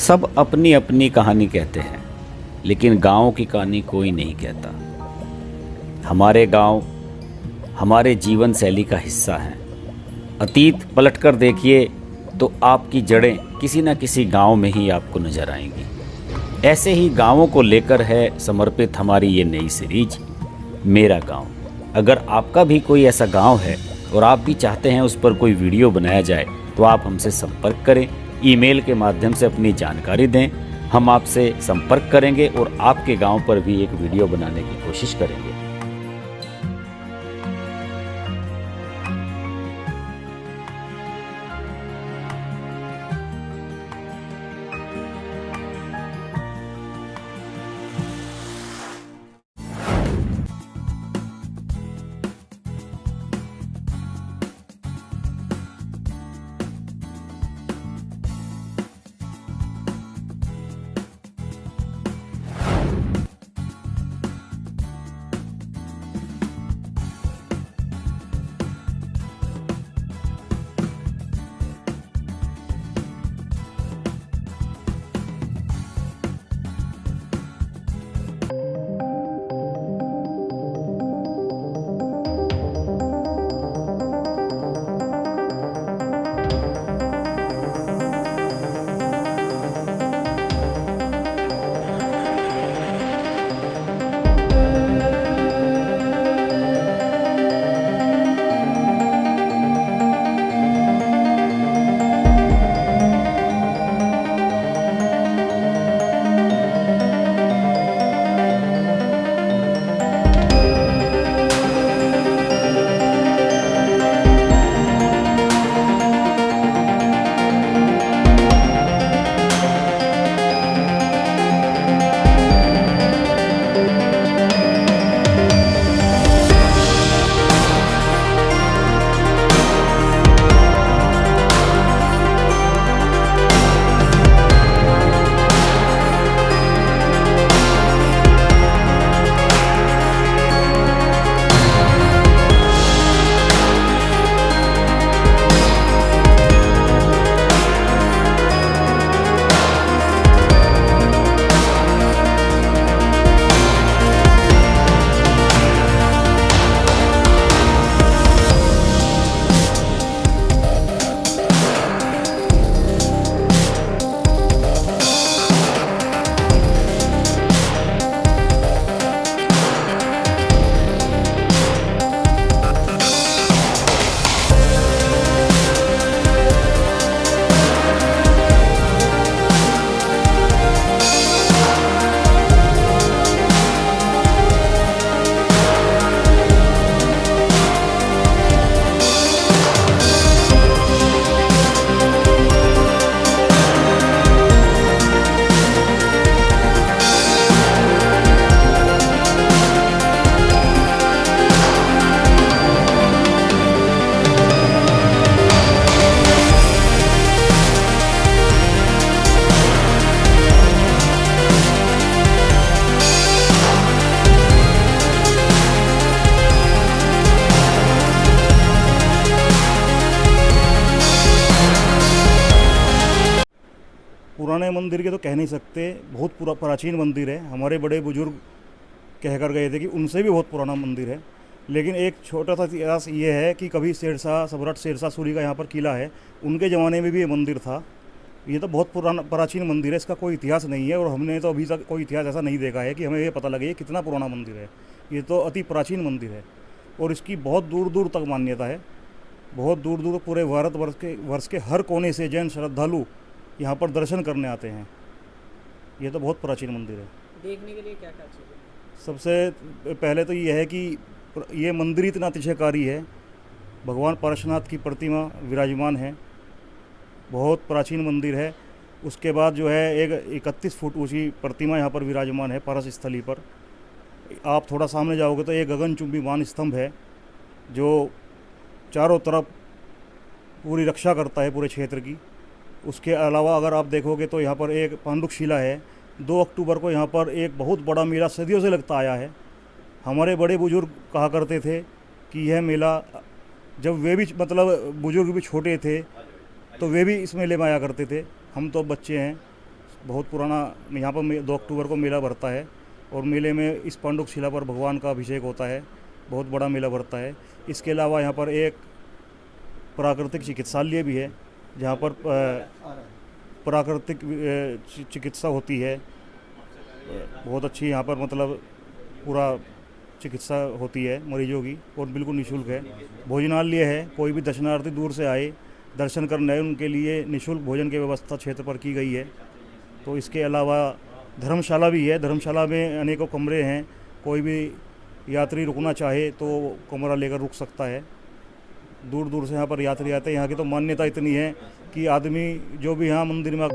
सब अपनी अपनी कहानी कहते हैं, लेकिन गाँव की कहानी कोई नहीं कहता। हमारे गांव हमारे जीवन शैली का हिस्सा हैं। अतीत पलटकर देखिए तो आपकी जड़ें किसी न किसी गांव में ही आपको नजर आएंगी। ऐसे ही गांवों को लेकर है समर्पित हमारी ये नई सीरीज मेरा गांव। अगर आपका भी कोई ऐसा गांव है और आप भी चाहते हैं उस पर कोई वीडियो बनाया जाए तो आप हमसे संपर्क करें। ईमेल के माध्यम से अपनी जानकारी दें, हम आपसे संपर्क करेंगे और आपके गांव पर भी एक वीडियो बनाने की कोशिश करेंगे। पुराने मंदिर के तो कह नहीं सकते, बहुत प्राचीन मंदिर है। हमारे बड़े बुजुर्ग कह कर गए थे कि उनसे भी बहुत पुराना मंदिर है। लेकिन एक छोटा सा इतिहास ये है कि कभी शेरशाह सम्राट शेरशाह सूरी का यहाँ पर किला है, उनके ज़माने में भी ये मंदिर था। ये तो बहुत पुराना प्राचीन मंदिर है, इसका कोई इतिहास नहीं है और हमने तो अभी तक कोई इतिहास ऐसा नहीं देखा है कि हमें ये पता लगे ये कितना पुराना मंदिर है। ये तो अति प्राचीन मंदिर है और इसकी बहुत दूर दूर तक मान्यता है। बहुत दूर दूर पूरे वर्ष के हर कोने से जैन श्रद्धालु यहाँ पर दर्शन करने आते हैं। ये तो बहुत प्राचीन मंदिर है। देखने के लिए क्या क्या चीज़ें? सबसे पहले तो ये है कि ये मंदिर इतना अतिशयकारी है। भगवान पार्श्वनाथ की प्रतिमा विराजमान है, बहुत प्राचीन मंदिर है। उसके बाद जो है एक 31 फुट ऊंची प्रतिमा यहाँ पर विराजमान है पारस स्थली पर। आप थोड़ा सामने जाओगे तो एक गगनचुंबी मान स्तंभ है जो चारों तरफ पूरी रक्षा करता है पूरे क्षेत्र की। उसके अलावा अगर आप देखोगे तो यहाँ पर एक पांडुक शिला है। 2 अक्टूबर को यहाँ पर एक बहुत बड़ा मेला सदियों से लगता आया है। हमारे बड़े बुजुर्ग कहा करते थे कि यह मेला, जब वे भी बुजुर्ग भी छोटे थे तो वे भी इस मेले में आया करते थे। हम तो बच्चे हैं बहुत पुराना यहाँ पर 2 अक्टूबर को मेला भरता है और मेले में इस पांडुक शिला पर भगवान का अभिषेक होता है। बहुत बड़ा मेला भरता है। इसके अलावा यहाँ पर एक प्राकृतिक चिकित्सालय भी है जहाँ पर प्राकृतिक चिकित्सा होती है। बहुत अच्छी यहाँ पर मतलब पूरा चिकित्सा होती है मरीजों की और बिल्कुल निःशुल्क है। भोजनालय है, कोई भी दर्शनार्थी दूर से आए दर्शन करने आए उनके लिए निःशुल्क भोजन की व्यवस्था क्षेत्र पर की गई है। तो इसके अलावा धर्मशाला भी है। धर्मशाला में अनेकों कमरे हैं, कोई भी यात्री रुकना चाहे तो कमरा लेकर रुक सकता है। दूर दूर से यहाँ पर यात्री आते हैं। यहाँ की तो मान्यता इतनी है कि आदमी जो भी यहाँ मंदिर में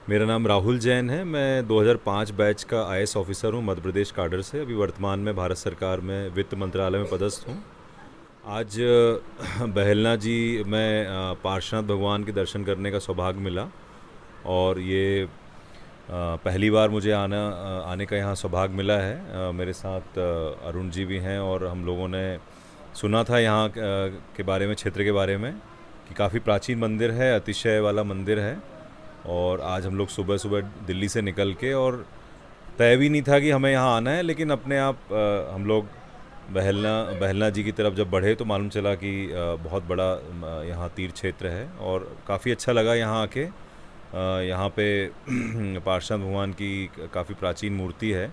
मेरा नाम राहुल जैन है। मैं 2005 बैच का आईएएस ऑफिसर हूँ मध्य प्रदेश काडर से। अभी वर्तमान में भारत सरकार में वित्त मंत्रालय में पदस्थ हूँ। आज बहलना जी में पार्श्वनाथ भगवान के दर्शन करने का सौभाग्य मिला और ये पहली बार मुझे आने का यहाँ सौभाग्य मिला है। मेरे साथ अरुण जी भी हैं और हम लोगों ने सुना था यहाँ के बारे में, क्षेत्र के बारे में कि काफ़ी प्राचीन मंदिर है, अतिशय वाला मंदिर है। और आज हम लोग सुबह सुबह दिल्ली से निकल के, और तय भी नहीं था कि हमें यहाँ आना है, लेकिन अपने आप हम लोग बहलना जी की तरफ जब बढ़े तो मालूम चला कि बहुत बड़ा यहाँ तीर्थ क्षेत्र है और काफ़ी अच्छा लगा यहाँ आके। यहाँ पे पार्श्वनाथ भगवान की काफ़ी प्राचीन मूर्ति है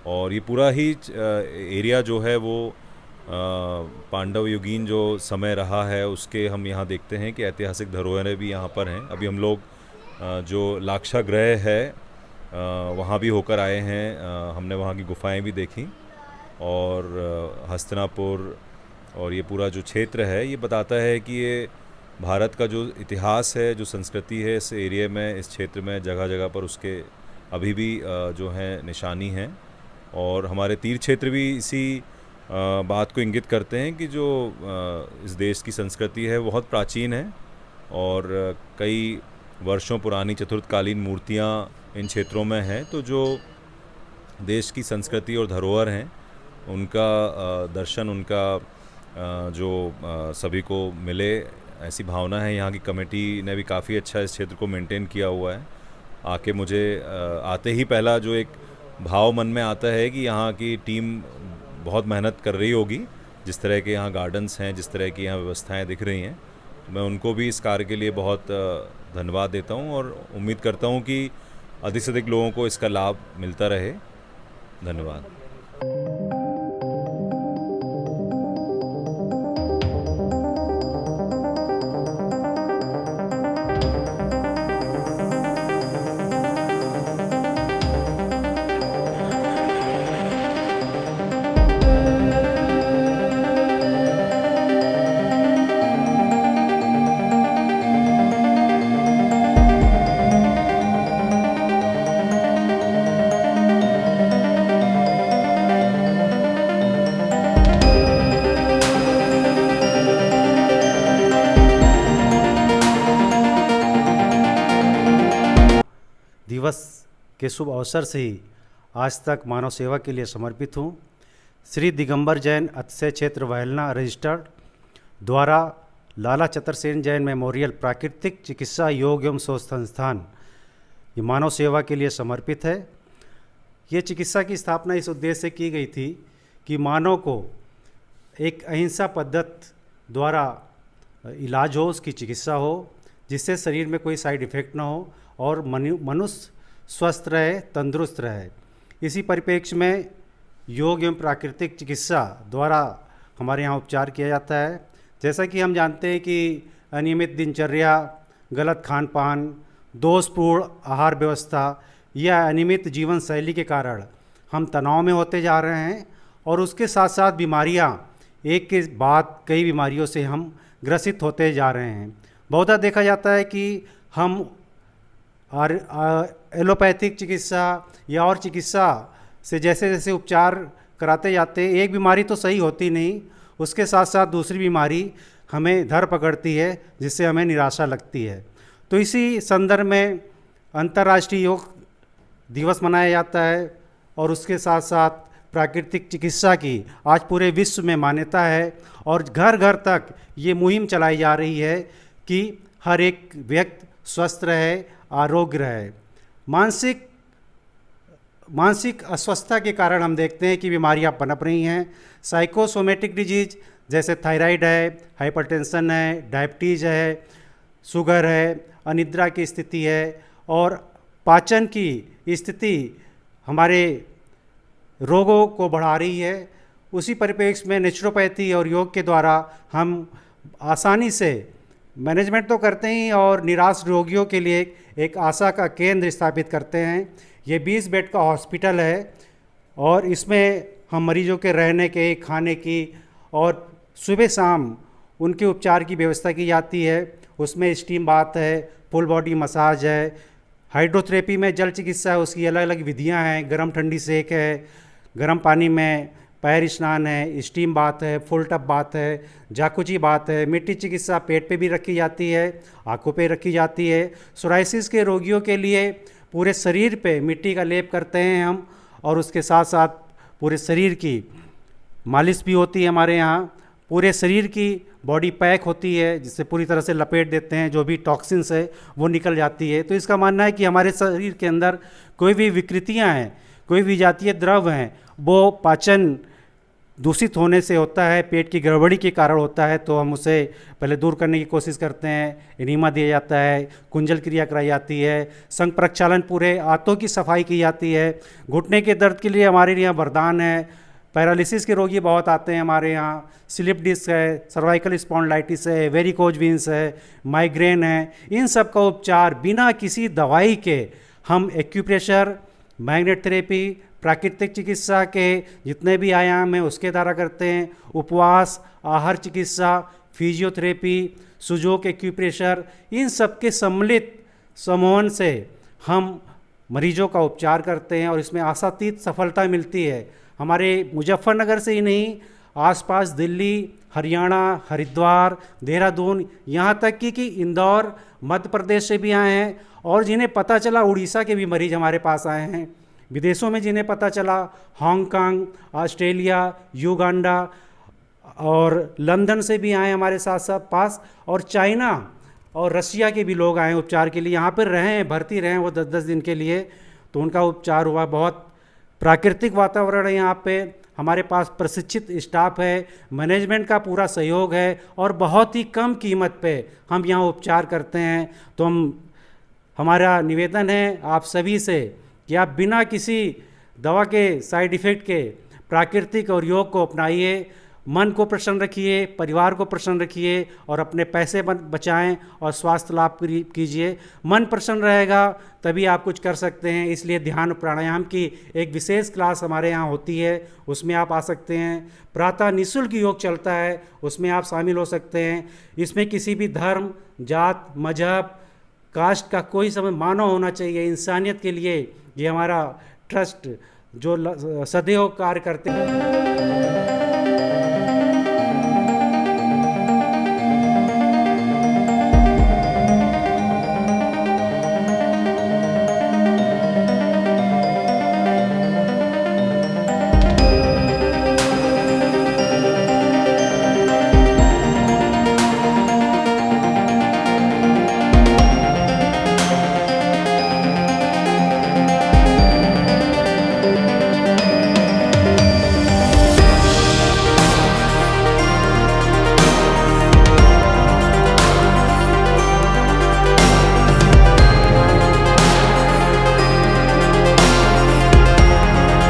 और ये पूरा ही एरिया जो है वो पांडव युगीन जो समय रहा है उसके हम यहाँ देखते हैं कि ऐतिहासिक धरोहरें भी यहाँ पर हैं। अभी हम लोग जो लाक्षागृह है वहाँ भी होकर आए हैं। हमने वहाँ की गुफाएं भी देखी और हस्तिनापुर और ये पूरा जो क्षेत्र है ये बताता है कि ये भारत का जो इतिहास है, जो संस्कृति है, इस एरिया में, इस क्षेत्र में जगह जगह पर उसके अभी भी जो है निशानी है। और हमारे तीर्थ क्षेत्र भी इसी बात को इंगित करते हैं कि जो इस देश की संस्कृति है बहुत प्राचीन है और कई वर्षों पुरानी चतुर्थकालीन मूर्तियाँ इन क्षेत्रों में हैं। तो जो देश की संस्कृति और धरोहर हैं उनका दर्शन, उनका जो सभी को मिले, ऐसी भावना है। यहाँ की कमेटी ने भी काफ़ी अच्छा इस क्षेत्र को मेंटेन किया हुआ है। आके मुझे आते ही पहला जो एक भाव मन में आता है कि यहाँ की टीम बहुत मेहनत कर रही होगी। जिस तरह के यहाँ गार्डन्स हैं, जिस तरह की यहाँ व्यवस्थाएं दिख रही हैं, मैं उनको भी इस कार्य के लिए बहुत धन्यवाद देता हूँ और उम्मीद करता हूँ कि अधिक से अधिक लोगों को इसका लाभ मिलता रहे। धन्यवाद। दिवस के शुभ अवसर से ही आज तक मानव सेवा के लिए समर्पित हूँ। श्री दिगंबर जैन अतिशय क्षेत्र बहलना रजिस्टर्ड द्वारा लाला चतरसेन जैन मेमोरियल प्राकृतिक चिकित्सा योग एवं शोध संस्थान ये मानव सेवा के लिए समर्पित है। ये चिकित्सा की स्थापना इस उद्देश्य से की गई थी कि मानव को एक अहिंसा पद्धति द्वारा इलाज हो, उसकी चिकित्सा हो, जिससे शरीर में कोई साइड इफ़ेक्ट ना हो और मनुष्य स्वस्थ रहे, तंदुरुस्त रहे। इसी परिप्रेक्ष्य में योग एवं प्राकृतिक चिकित्सा द्वारा हमारे यहाँ उपचार किया जाता है, जैसा कि हम जानते हैं कि अनियमित दिनचर्या, गलत खान पान, दोषपूर्ण आहार व्यवस्था या अनियमित जीवन शैली के कारण हम तनाव में होते जा रहे हैं और उसके साथ साथ बीमारियां, एक के बाद कई बीमारियों से हम ग्रसित होते जा रहे हैं। बहुधा देखा जाता है कि हम एलोपैथिक चिकित्सा या और चिकित्सा से जैसे जैसे उपचार कराते जाते हैं, एक बीमारी तो सही होती नहीं, उसके साथ साथ दूसरी बीमारी हमें धर पकड़ती है, जिससे हमें निराशा लगती है। तो इसी संदर्भ में अंतर्राष्ट्रीय योग दिवस मनाया जाता है और उसके साथ साथ प्राकृतिक चिकित्सा की आज पूरे विश्व में मान्यता है और घर घर तक ये मुहिम चलाई जा रही है कि हर एक व्यक्ति स्वस्थ रहे, आरोग्य रहे। मानसिक अस्वस्थता के कारण हम देखते हैं कि बीमारियां पनप रही हैं। साइकोसोमेटिक डिजीज जैसे थायराइड है, हाइपरटेंशन है, डायबिटीज़ है, शुगर है, अनिद्रा की स्थिति है और पाचन की स्थिति हमारे रोगों को बढ़ा रही है। उसी परिप्रेक्ष्य में नेचुरोपैथी और योग के द्वारा हम आसानी से मैनेजमेंट तो करते ही और निराश रोगियों के लिए एक आशा का केंद्र स्थापित करते हैं। ये 20 बेड का हॉस्पिटल है और इसमें हम मरीजों के रहने के, खाने की और सुबह शाम उनके उपचार की व्यवस्था की जाती है। उसमें स्टीम बाथ है, फुल बॉडी मसाज है, हाइड्रोथेरेपी में जल चिकित्सा है, उसकी अलग अलग विधियां हैं, गर्म ठंडी सेक है, गर्म पानी में पैर स्नान है, स्टीम बाथ है, फुल टब बाथ है, जाकुची बाथ है, मिट्टी चिकित्सा पेट पे भी रखी जाती है, आंखों पे रखी जाती है। सोराइसिस के रोगियों के लिए पूरे शरीर पे मिट्टी का लेप करते हैं हम और उसके साथ साथ पूरे शरीर की मालिश भी होती है हमारे यहाँ। पूरे शरीर की बॉडी पैक होती है जिससे पूरी तरह से लपेट देते हैं, जो भी टॉक्सिन्स है वो निकल जाती है। तो इसका मानना है कि हमारे शरीर के अंदर कोई भी विकृतियाँ हैं, कोई भी जातीय द्रव हैं, वो पाचन दूषित होने से होता है, पेट की गड़बड़ी के कारण होता है, तो हम उसे पहले दूर करने की कोशिश करते हैं। एनीमा दिया जाता है, कुंजल क्रिया कराई जाती है, संग प्रक्षालन, पूरे आंतों की सफाई की जाती है। घुटने के दर्द के लिए हमारे यहाँ वरदान है। पैरालिसिस के रोगी बहुत आते हैं हमारे यहाँ, स्लिप डिस्क है, सर्वाइकल स्पॉन्डिलाइटिस है, वेरिकोज वीन्स है, माइग्रेन है। इन सब का उपचार बिना किसी दवाई के हम एक्यूप्रेशर, मैग्नेट थेरेपी, प्राकृतिक चिकित्सा के जितने भी आयाम हैं उसके द्वारा करते हैं। उपवास, आहार चिकित्सा, फिजियोथेरेपी, सुजोग एक्यूप्रेशर, इन सब के सम्मिलित समूहन से हम मरीजों का उपचार करते हैं और इसमें आशातीत सफलता मिलती है। हमारे मुजफ्फरनगर से ही नहीं, आसपास दिल्ली, हरियाणा, हरिद्वार, देहरादून, यहाँ तक कि इंदौर, मध्य प्रदेश से भी आए हैं और जिन्हें पता चला उड़ीसा के भी मरीज हमारे पास आए हैं। विदेशों में जिन्हें पता चला हांगकांग, ऑस्ट्रेलिया, युगांडा और लंदन से भी आए हमारे साथ साथ पास, और चाइना और रशिया के भी लोग आए उपचार के लिए। यहाँ पर रहें, भर्ती रहें वो 10-10 दिन के लिए, तो उनका उपचार हुआ। बहुत प्राकृतिक वातावरण है यहाँ पे, हमारे पास प्रशिक्षित स्टाफ है, मैनेजमेंट का पूरा सहयोग है और बहुत ही कम कीमत पे हम यहाँ उपचार करते हैं। तो हमारा निवेदन है आप सभी से कि आप बिना किसी दवा के साइड इफ़ेक्ट के प्राकृतिक और योग को अपनाइए। मन को प्रसन्न रखिए, परिवार को प्रसन्न रखिए और अपने पैसे बचाएं और स्वास्थ्य लाभ कीजिए। मन प्रसन्न रहेगा तभी आप कुछ कर सकते हैं। इसलिए ध्यान प्राणायाम की एक विशेष क्लास हमारे यहाँ होती है, उसमें आप आ सकते हैं। प्रातः निःशुल्क योग चलता है, उसमें आप शामिल हो सकते हैं। इसमें किसी भी धर्म, जात, मजहब, कास्ट का कोई समय मानव होना चाहिए। इंसानियत के लिए ये हमारा ट्रस्ट जो सदैव कार्य करते हैं।